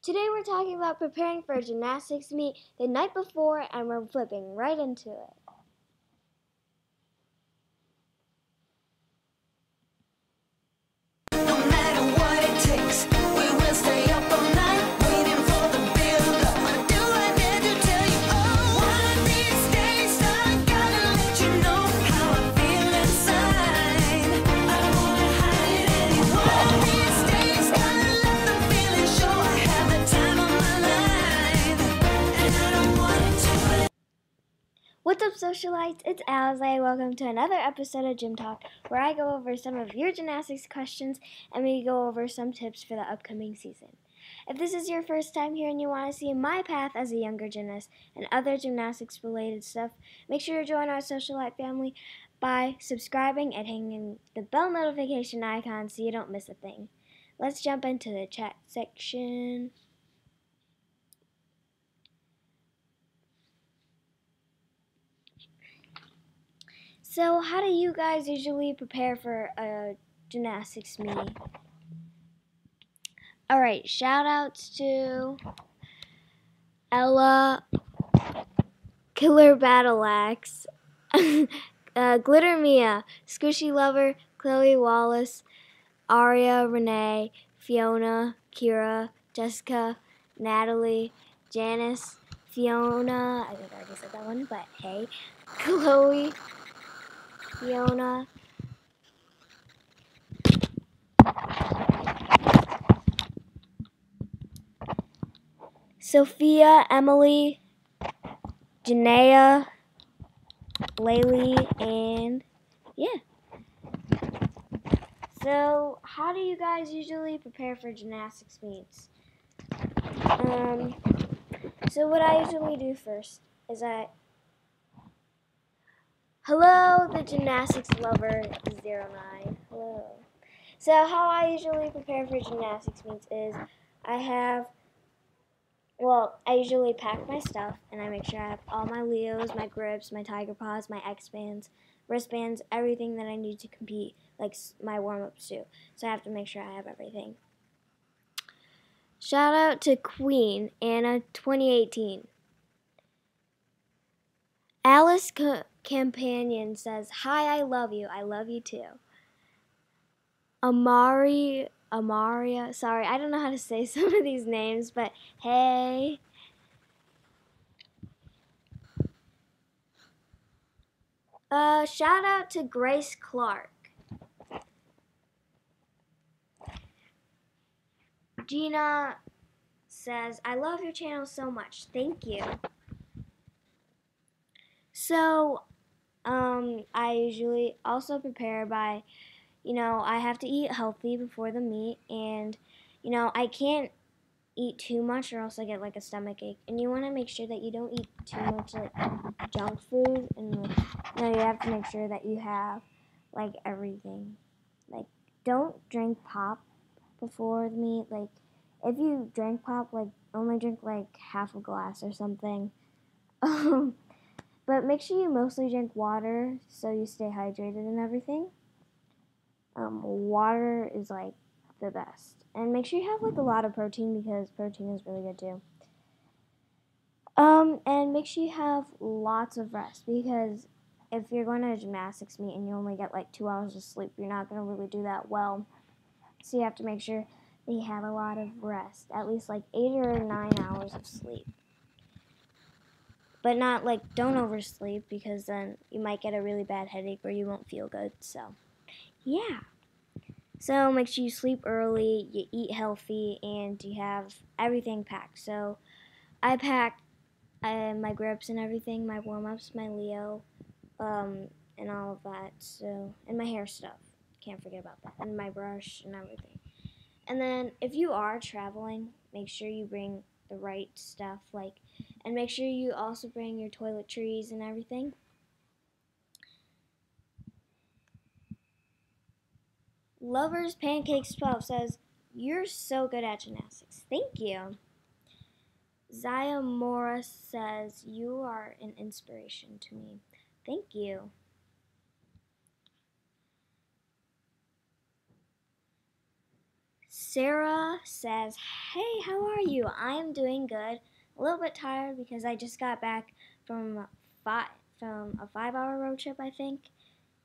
Today we're talking about preparing for a gymnastics meet the night before, and we're flipping right into it. No matter what it takes, we will stay up all night waiting for the build-up. Do I dare to tell you, one of these days I gotta let you know how I feel inside. I don't wanna hide it anymore. One of these days, gotta let the feeling show I have the time of my life, and I don't want it to. What's up, socialites? It's Alizé. Welcome to another episode of GymTalk, where I go over some of your gymnastics questions and we go over some tips for the upcoming season. If this is your first time here and you want to see my path as a younger gymnast and other gymnastics-related stuff, make sure to join our socialite family by subscribing and hitting the bell notification icon so you don't miss a thing. Let's jump into the chat section. So, how do you guys usually prepare for a gymnastics meet? Alright, shout outs to Ella, Killer Battle Axe, Glitter Mia, Squishy Lover, Chloe Wallace, Aria, Renee, Fiona, Kira, Jessica, Natalie, Janice, Fiona, I think I already said that one, but hey, Chloe, Fiona, Sophia, Emily, Janaea, Laylee, and yeah. So, how do you guys usually prepare for gymnastics meets? So what I usually do first is hello, the gymnastics lover 09. Hello. So how I usually prepare for gymnastics meets is I usually pack my stuff and I make sure I have all my Leos, my grips, my tiger paws, my X bands, wristbands, everything that I need to compete, like my warm-ups too. So I have to make sure I have everything. Shout out to Queen Anna 2018. Alice Companion says, "Hi, I love you. I love you too." Amaria, sorry, I don't know how to say some of these names, but hey. Shout out to Grace Clark. Gina says, "I love your channel so much. Thank you." So, I usually also prepare by, I have to eat healthy before the meet, and, I can't eat too much or else I get like a stomach ache. And you want to make sure that you don't eat too much like junk food, and you have to make sure that you have like everything. Like, don't drink pop before the meet. Like, if you drink pop, like only drink like half a glass or something. But make sure you mostly drink water so you stay hydrated and everything. Water is like the best. And make sure you have like a lot of protein because protein is really good too. And make sure you have lots of rest because if you're going to a gymnastics meet and you only get like 2 hours of sleep, you're not going to really do that well. So you have to make sure that you have a lot of rest, at least like 8 or 9 hours of sleep. But not like, don't oversleep because then you might get a really bad headache or you won't feel good. So, yeah. So make sure you sleep early, you eat healthy, and you have everything packed. So I packed my grips and everything, my warm-ups, my Leo, and all of that. So, and my hair stuff. Can't forget about that. And my brush and everything. And then if you are traveling, make sure you bring the right stuff, and make sure you also bring your toiletries and everything. Lovers Pancakes 12 says, "You're so good at gymnastics." Thank you. Zaya Morris says, "You are an inspiration to me." Thank you. Sarah says, "Hey, how are you? I am doing good. A little bit tired because I just got back from five from a 5-hour road trip, I think.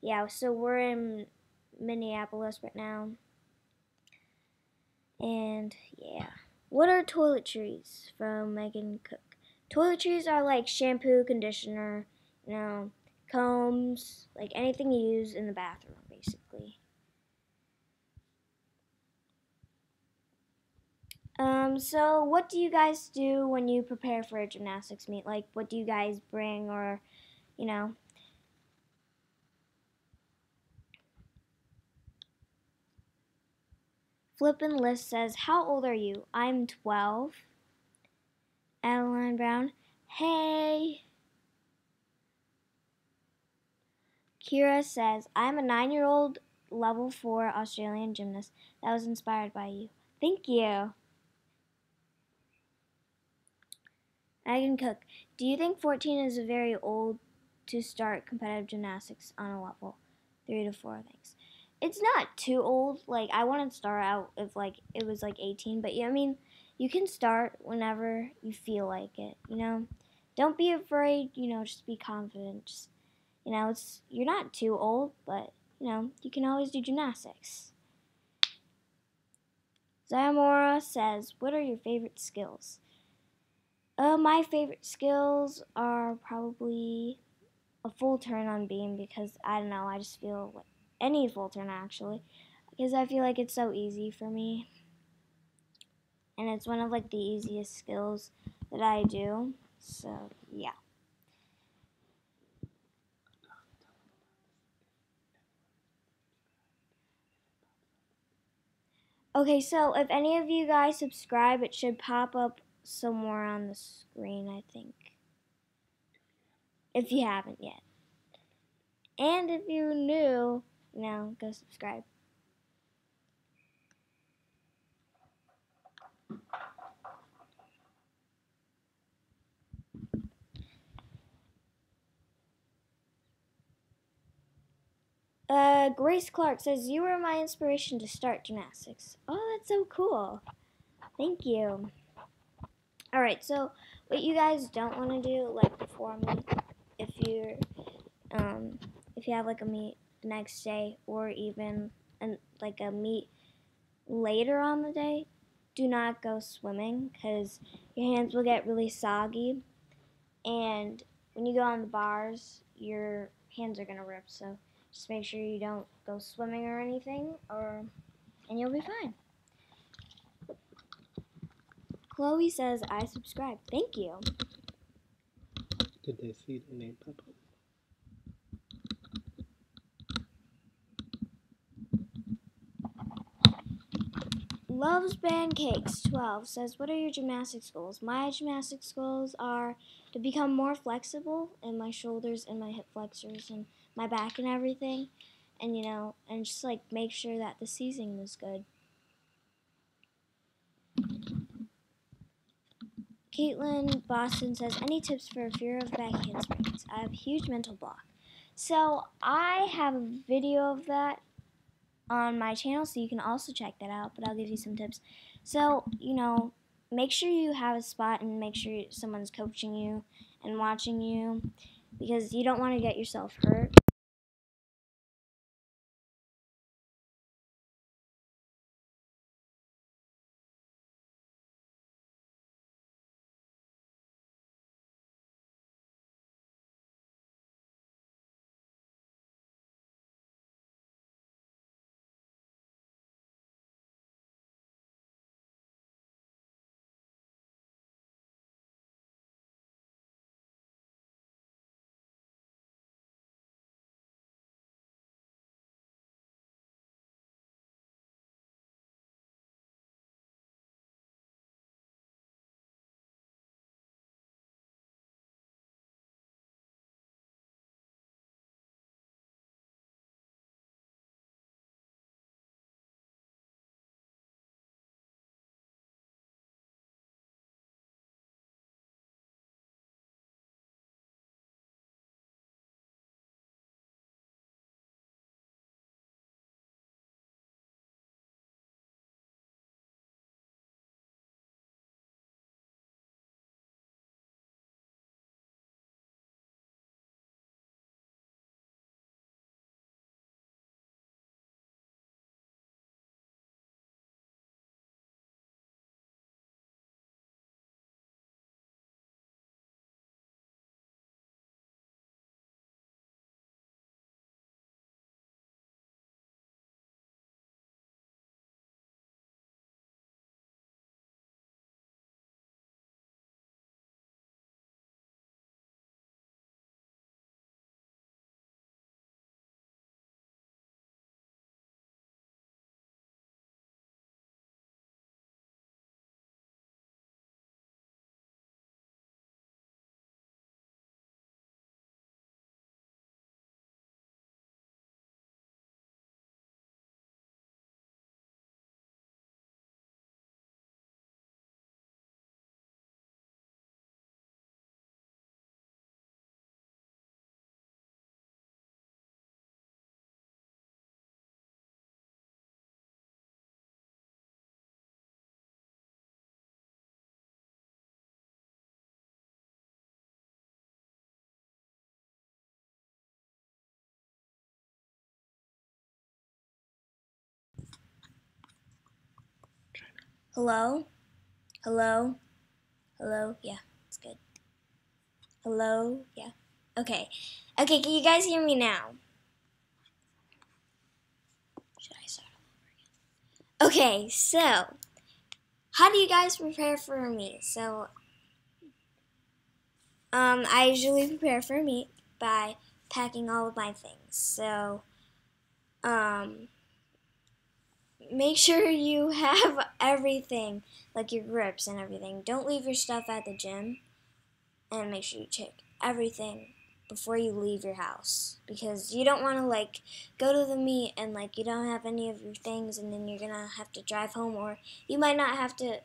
Yeah, so we're in Minneapolis right now. And yeah. What are toiletries?" from Megan Cook. Toiletries are like shampoo, conditioner, combs, like anything you use in the bathroom, basically. So what do you guys do when you prepare for a gymnastics meet? Like, what do you guys bring, or, you know? Flippin' List says, "How old are you?" I'm 12. Adeline Brown, "Hey." Kira says, "I'm a 9-year-old level 4 Australian gymnast that was inspired by you." Thank you. Megan Cook, "Do you think 14 is very old to start competitive gymnastics on a level 3 to 4? Thanks." It's not too old. Like, I wouldn't start out if like it was like 18, but yeah, I mean, you can start whenever you feel like it. Don't be afraid, just be confident. Just, you're not too old, but you can always do gymnastics. Zamora says, "What are your favorite skills?" My favorite skills are probably a full turn on beam, because I don't know, I just feel like any full turn actually, because I feel like it's so easy for me, and it's one of like the easiest skills that I do. So yeah. Okay, so if any of you guys subscribe, it should pop up somewhere on the screen, I think. If you haven't yet. And if you're new, go subscribe. Grace Clark says, "You were my inspiration to start gymnastics." Oh, that's so cool. Thank you. Alright, so what you guys don't want to do, like before a meet, if you're if you have like a meet the next day, or even like a meet later on the day, do not go swimming, because your hands will get really soggy, and when you go on the bars, your hands are gonna rip. So just make sure you don't go swimming or anything, and you'll be fine. Chloe says, "I subscribe." Thank you. Did they see the name pop up? Loves Pancakes 12 says, "What are your gymnastics goals?" My gymnastics goals are to become more flexible in my shoulders and my hip flexors and my back and everything, and and just like make sure that the seasoning is good. Caitlin Boston says, "Any tips for fear of back handsprings? I have huge mental block." So I have a video of that on my channel, so you can also check that out, but I'll give you some tips. So, make sure you have a spot, and make sure someone's coaching you and watching you, because you don't want to get yourself hurt. Hello? Hello? Hello? Yeah, it's good. Hello? Yeah. Okay. Okay, can you guys hear me now? Should I start all over again? Okay, so how do you guys prepare for a meet? So, I usually prepare for a meet by packing all of my things. So, make sure you have everything, like your grips and everything. Don't leave your stuff at the gym, and make sure you check everything before you leave your house, because you don't want to like go to the meet and like you don't have any of your things, and then you're gonna have to drive home, or you might not have to.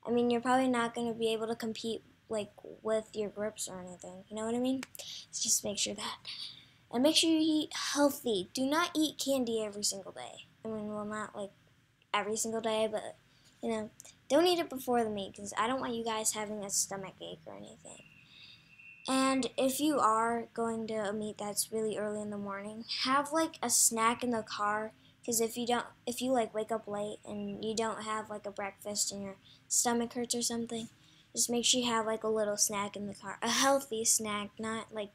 I mean, you're probably not gonna be able to compete like with your grips or anything. You know what I mean? So just make sure that. And make sure you eat healthy. Do not eat candy every single day. I mean, well, not like every single day, but, you know, don't eat it before the meet, because I don't want you guys having a stomach ache or anything. And if you are going to a meet that's really early in the morning, have like a snack in the car, because if you like wake up late and you don't have like a breakfast and your stomach hurts or something, just make sure you have like a little snack in the car. A healthy snack, not like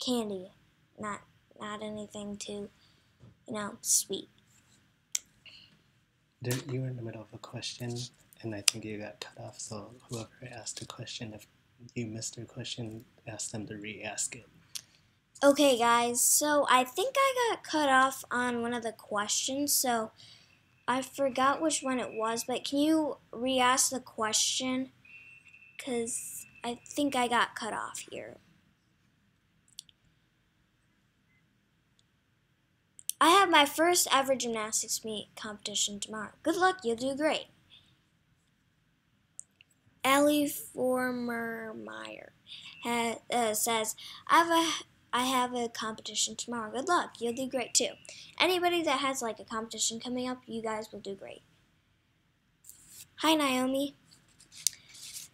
candy. Not anything too, sweet. You were in the middle of a question, and I think you got cut off. So whoever asked the question, if you missed their question, ask them to re-ask it. Okay, guys. So I think I got cut off on one of the questions. So I forgot which one it was, but can you re-ask the question? Because I think I got cut off here. I have my first ever gymnastics meet competition tomorrow. Good luck, you'll do great. Ellie Formermeyer says, I have a competition tomorrow. Good luck, you'll do great too. Anybody that has like a competition coming up, you guys will do great. Hi, Naomi.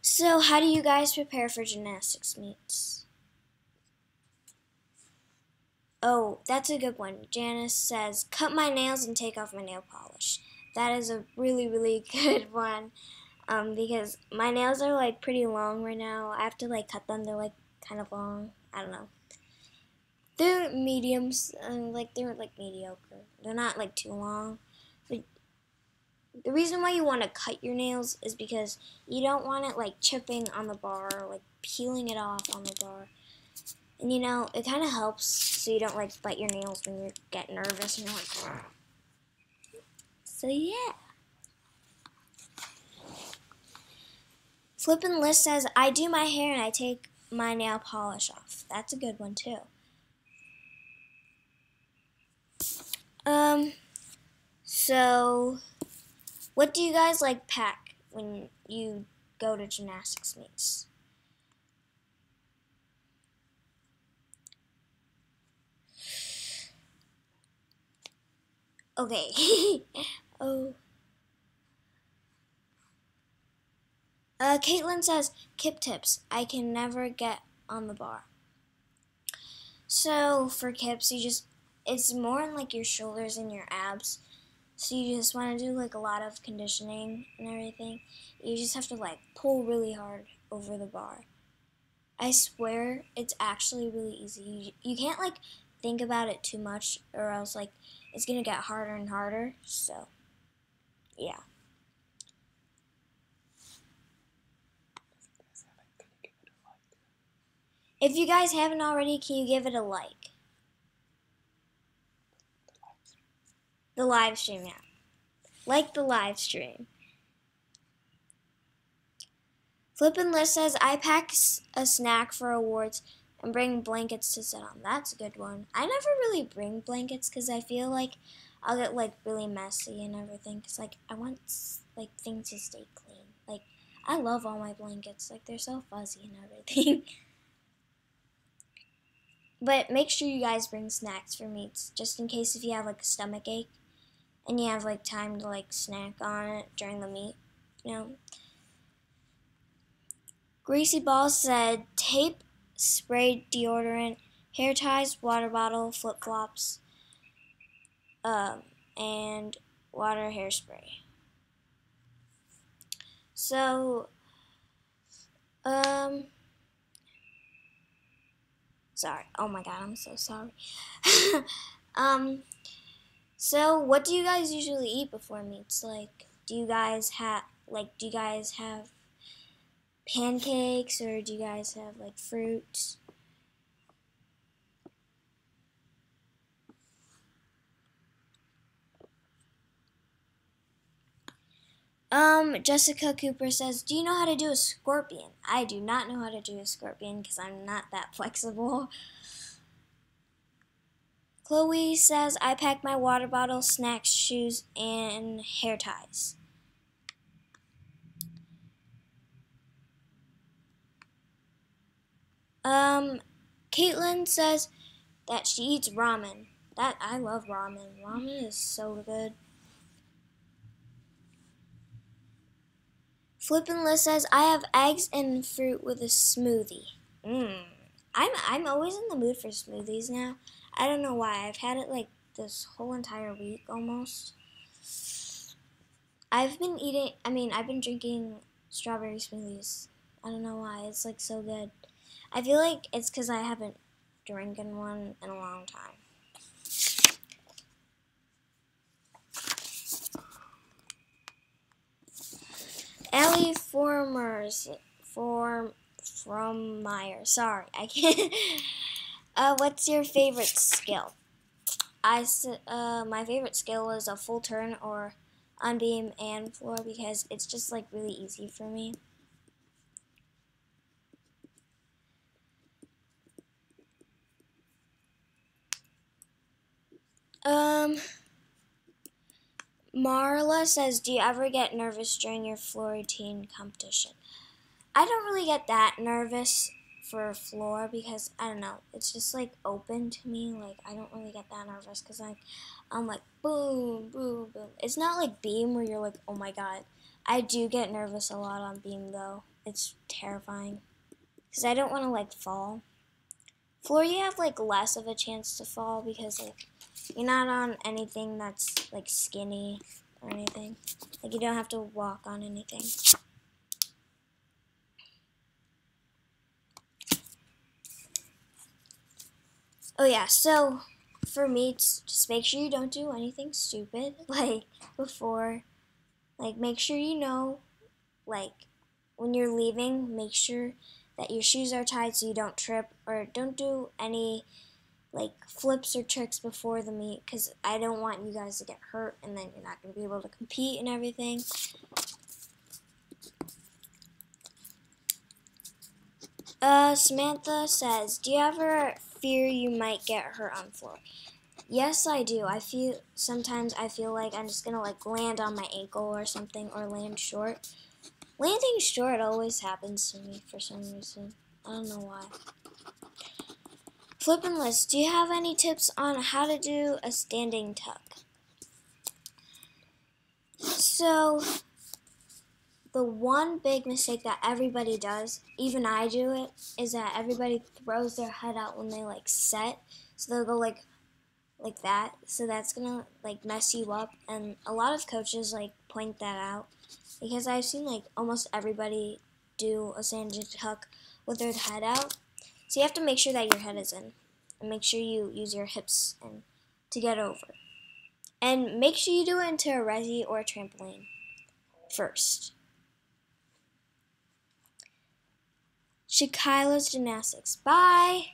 So, how do you guys prepare for gymnastics meets? Oh, that's a good one. Janice says, cut my nails and take off my nail polish. That is a really, really good one. Because my nails are like pretty long right now. I have to like cut them. They're like kind of long. I don't know. They're mediums. They're like mediocre. They're not like too long. But the reason why you want to cut your nails is because you don't want it like chipping on the bar, or, like peeling it off on the bar. And it kind of helps so you don't like bite your nails when you get nervous and you're like, "Grr." So yeah. Flippin' List says, I do my hair and I take my nail polish off. That's a good one too. So what do you guys like pack when you go to gymnastics meets? Okay. Oh. Caitlin says, Kip tips. I can never get on the bar. So for kips, it's more in like your shoulders and your abs. So you just want to do like a lot of conditioning and everything. You just have to like pull really hard over the bar. I swear it's actually really easy. You can't like think about it too much, or else like it's gonna get harder and harder. So yeah. If you guys haven't already, can you give it a like? The live stream, yeah. Like the live stream. Flippin' List says, I pack a snack for awards and bring blankets to sit on. That's a good one. I never really bring blankets because I feel like I'll get like really messy and everything. Because like I want like things to stay clean. Like I love all my blankets. Like they're so fuzzy and everything. But make sure you guys bring snacks for meets, just in case if you have like a stomach ache and you have like time to like snack on it during the meet, Greasy Balls said tape, spray deodorant, hair ties, water bottle, flip-flops, and water hairspray. So, sorry. Oh my god, I'm so sorry. So what do you guys usually eat before meets? Like, do you guys have pancakes, or do you guys have like fruit? Jessica Cooper says, do you know how to do a scorpion? I do not know how to do a scorpion because I'm not that flexible. Chloe says, I pack my water bottle, snacks, shoes, and hair ties. Caitlin says that she eats ramen. I love ramen. Ramen is so good. Flippin' Liz says, I have eggs and fruit with a smoothie. I'm always in the mood for smoothies now. I don't know why. I've had it like this whole entire week almost. I've been drinking strawberry smoothies. I don't know why. It's like so good. I feel like it's because I haven't drinking one in a long time. Ellie from Meyer. Sorry, I can't. What's your favorite skill? My favorite skill is a full turn or on beam and floor because it's just like really easy for me. Marla says, do you ever get nervous during your floor routine competition? I don't really get that nervous for floor because, I don't know, it's just like open to me. Like, I don't really get that nervous because I'm like, boom, boom, boom. It's not like beam where you're like, oh my god. I do get nervous a lot on beam though. It's terrifying because I don't want to like fall. Floor, you have like less of a chance to fall because like you're not on anything that's like skinny or anything. Like you don't have to walk on anything. Oh yeah, so for meets, just make sure you don't do anything stupid like before. Like make sure you know, like when you're leaving, make sure that your shoes are tied so you don't trip, or don't do any like flips or tricks before the meet because I don't want you guys to get hurt and then you're not going to be able to compete and everything. Samantha says, do you ever fear you might get hurt on the floor? Yes, I do. Sometimes I feel like I'm just going to like land on my ankle or something or land short. Landing short always happens to me for some reason. I don't know why. Flippin' List, do you have any tips on how to do a standing tuck? So, the one big mistake that everybody does, even I do it, is that everybody throws their head out when they like set. So they'll go like that. So that's gonna like mess you up. And a lot of coaches like point that out because I've seen like almost everybody do a standing tuck with their head out. So you have to make sure that your head is in, and make sure you use your hips and to get over. And make sure you do it into a resi or a trampoline first. Shakaila's Gymnastics. Bye!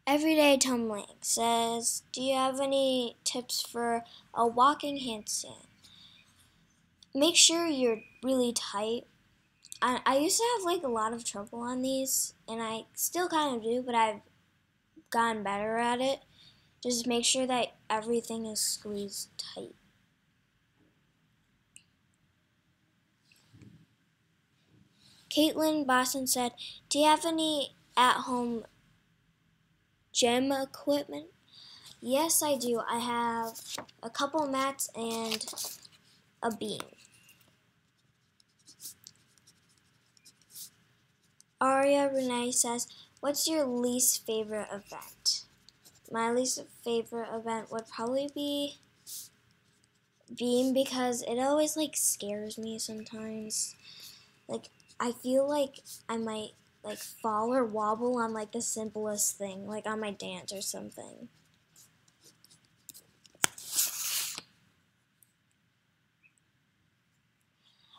Everyday Tumbling says, do you have any tips for a walking handstand? Make sure you're really tight. I used to have like a lot of trouble on these, and I still kind of do, but I've gotten better at it. Just make sure that everything is squeezed tight. Caitlin Boston said, do you have any at-home gym equipment? Yes, I do. I have a couple mats and a beam. Aria Renee says, what's your least favorite event? My least favorite event would probably be beam because it always like scares me sometimes. Like I feel like I might like fall or wobble on like the simplest thing, like on my dance or something.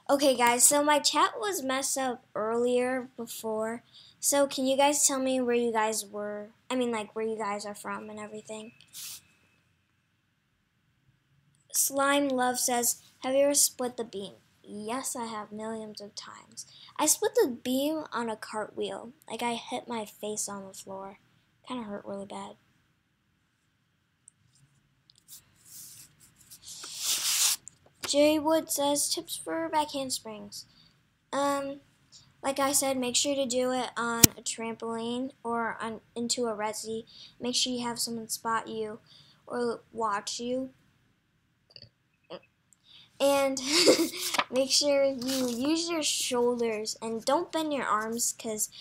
Okay guys, so my chat was messed up earlier before. So can you guys tell me where you guys were? I mean like where you guys are from and everything. Slime Love says, have you ever split the beam? Yes, I have millions of times. I split the beam on a cartwheel. Like I hit my face on the floor. Kind of hurt really bad. Jay Wood says, tips for back handsprings. Like I said, make sure to do it on a trampoline or into a resi. Make sure you have someone spot you or watch you. And make sure you use your shoulders and don't bend your arms because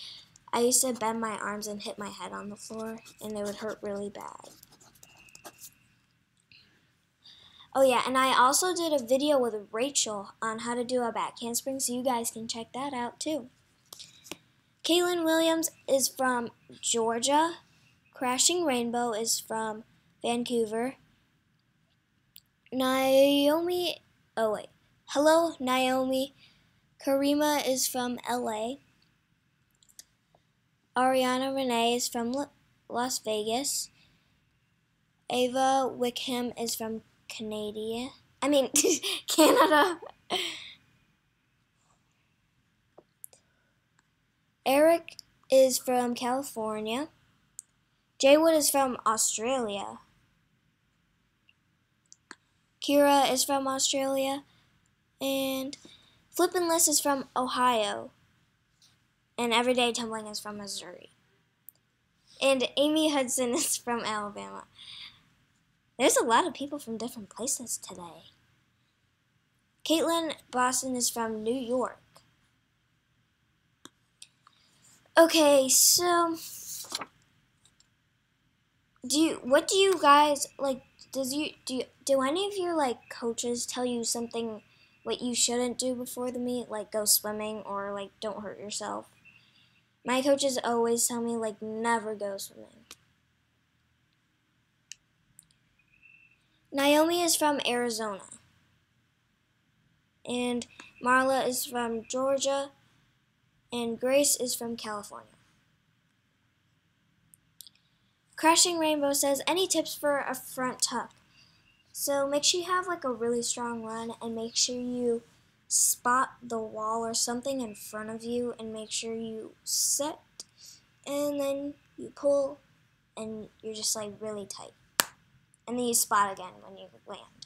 I used to bend my arms and hit my head on the floor and it would hurt really bad. Oh yeah, and I also did a video with Rachel on how to do a back handspring, so you guys can check that out too. Caitlin Williams is from Georgia. Crashing Rainbow is from Vancouver. Hello, Naomi. Karima is from LA. Ariana Renee is from Las Vegas. Ava Wickham is from Canada. Eric is from California. Jaywood is from Australia. Kira is from Australia. And Flippin' List is from Ohio. And Everyday Tumbling is from Missouri. And Amy Hudson is from Alabama. There's a lot of people from different places today. Caitlin Boston is from New York. Okay, so what do you guys like? Do any of your like coaches tell you something what you shouldn't do before the meet, like go swimming or like don't hurt yourself? My coaches always tell me like never go swimming. Naomi is from Arizona. And Marla is from Georgia. And Grace is from California. Crashing Rainbow says, any tips for a front tuck? So make sure you have like a really strong run and make sure you spot the wall or something in front of you and make sure you sit and then you pull and you're just like really tight. And then you spot again when you land.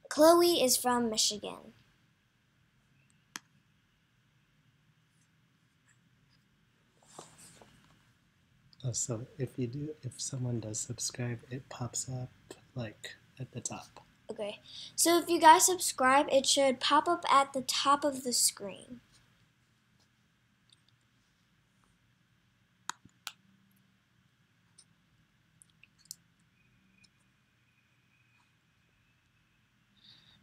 Chloe is from Michigan. So if someone does subscribe, it pops up like at the top. Okay, so if you guys subscribe, it should pop up at the top of the screen.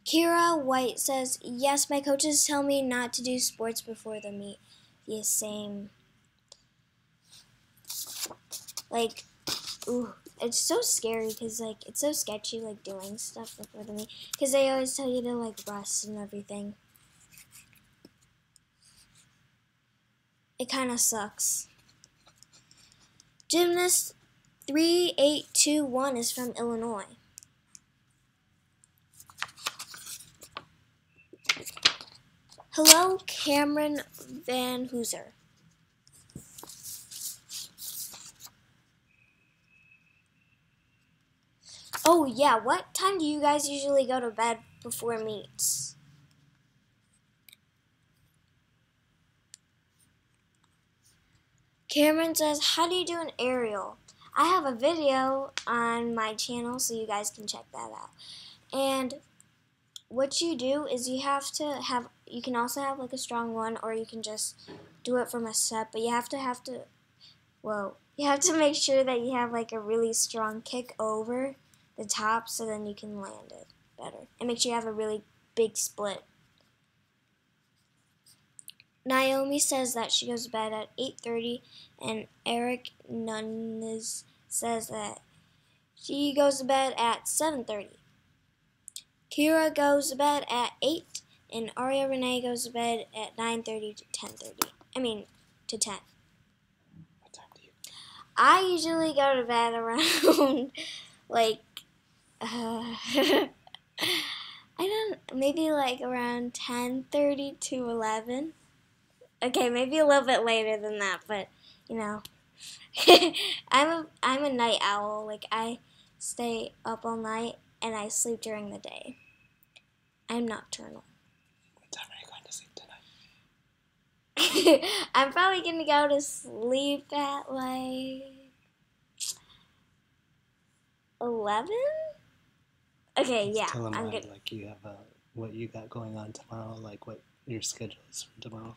Kira White says, yes, my coaches tell me not to do sports before the meet. Yes, same. Like, ooh, it's so scary because, like, it's so sketchy, like, doing stuff before the meet. Because they always tell you to, like, rest and everything. It kind of sucks. Gymnast 3821 is from Illinois. Hello, Cameron Van Hooser. Oh yeah, what time do you guys usually go to bed before meets? Cameron says, how do you do an aerial? I have a video on my channel so you guys can check that out. And what you do is you can also have like a strong one or you can just do it from a set, but you have to make sure that you have like a really strong kick over the top so then you can land it better. And make sure you have a really big split. Naomi says that she goes to bed at 8:30, and Eric Nunes says that she goes to bed at 7:30. Kira goes to bed at 8, and Aria Renee goes to bed at 9:30 to 10:30. To 10. What time do you? I usually go to bed around maybe around 10:30 to 11. Okay, maybe a little bit later than that, but you know, I'm a night owl. Like, I stay up all night and I sleep during the day. I'm nocturnal. What time are you going to sleep tonight? I'm probably gonna go to sleep at 11. Okay, yeah. Tell them I'm good. you have what you got going on tomorrow, like what your schedule is for tomorrow.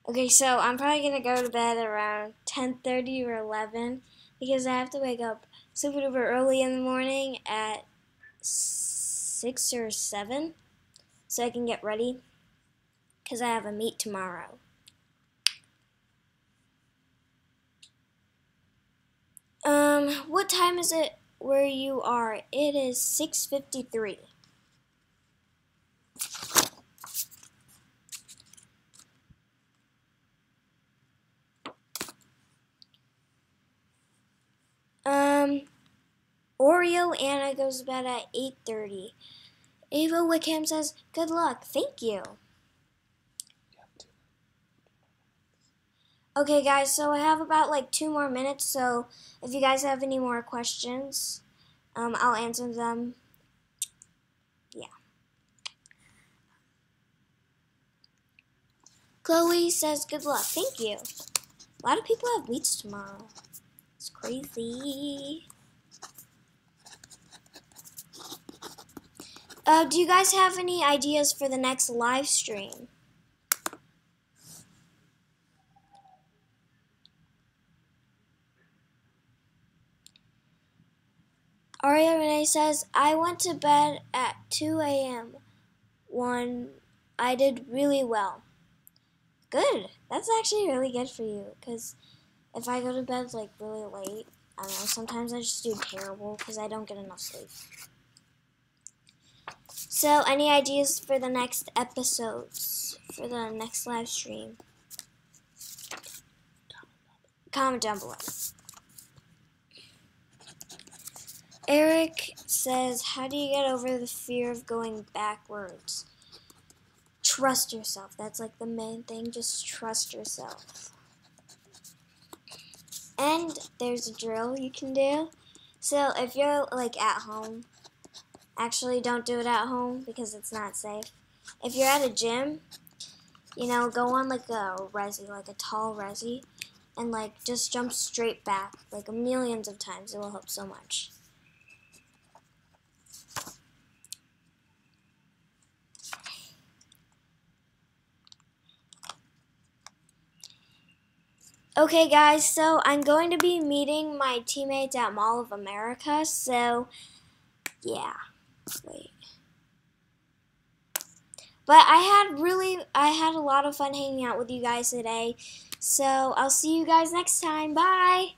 Okay, so I'm probably gonna go to bed around 10:30 or 11 because I have to wake up super duper early in the morning at 6 or 7 so I can get ready because I have a meet tomorrow. What time is it where you are? It is 6:53. Oreo Anna goes to bed at 8:30. Ava Wickham says, "Good luck." Thank you. Okay, guys, so I have about 2 more minutes, so if you guys have any more questions, I'll answer them. Yeah. Chloe says, "Good luck." Thank you. A lot of people have meets tomorrow. It's crazy. Do you guys have any ideas for the next live stream? Aria Renee says, "I went to bed at 2 a.m. I did really well." Good. That's actually really good for you, because if I go to bed really late, I don't know, sometimes I just do terrible because I don't get enough sleep. So, any ideas for the next episodes, for the next live stream? Comment down below. Eric says, "How do you get over the fear of going backwards?" Trust yourself. That's the main thing. Just trust yourself. And there's a drill you can do. So if you're at home, actually don't do it at home because it's not safe. If you're at a gym, go on a resi, a tall resi, and just jump straight back millions of times. It will help so much. Okay, guys, so I'm going to be meeting my teammates at Mall of America, so yeah. Wait. But I had a lot of fun hanging out with you guys today, so I'll see you guys next time. Bye!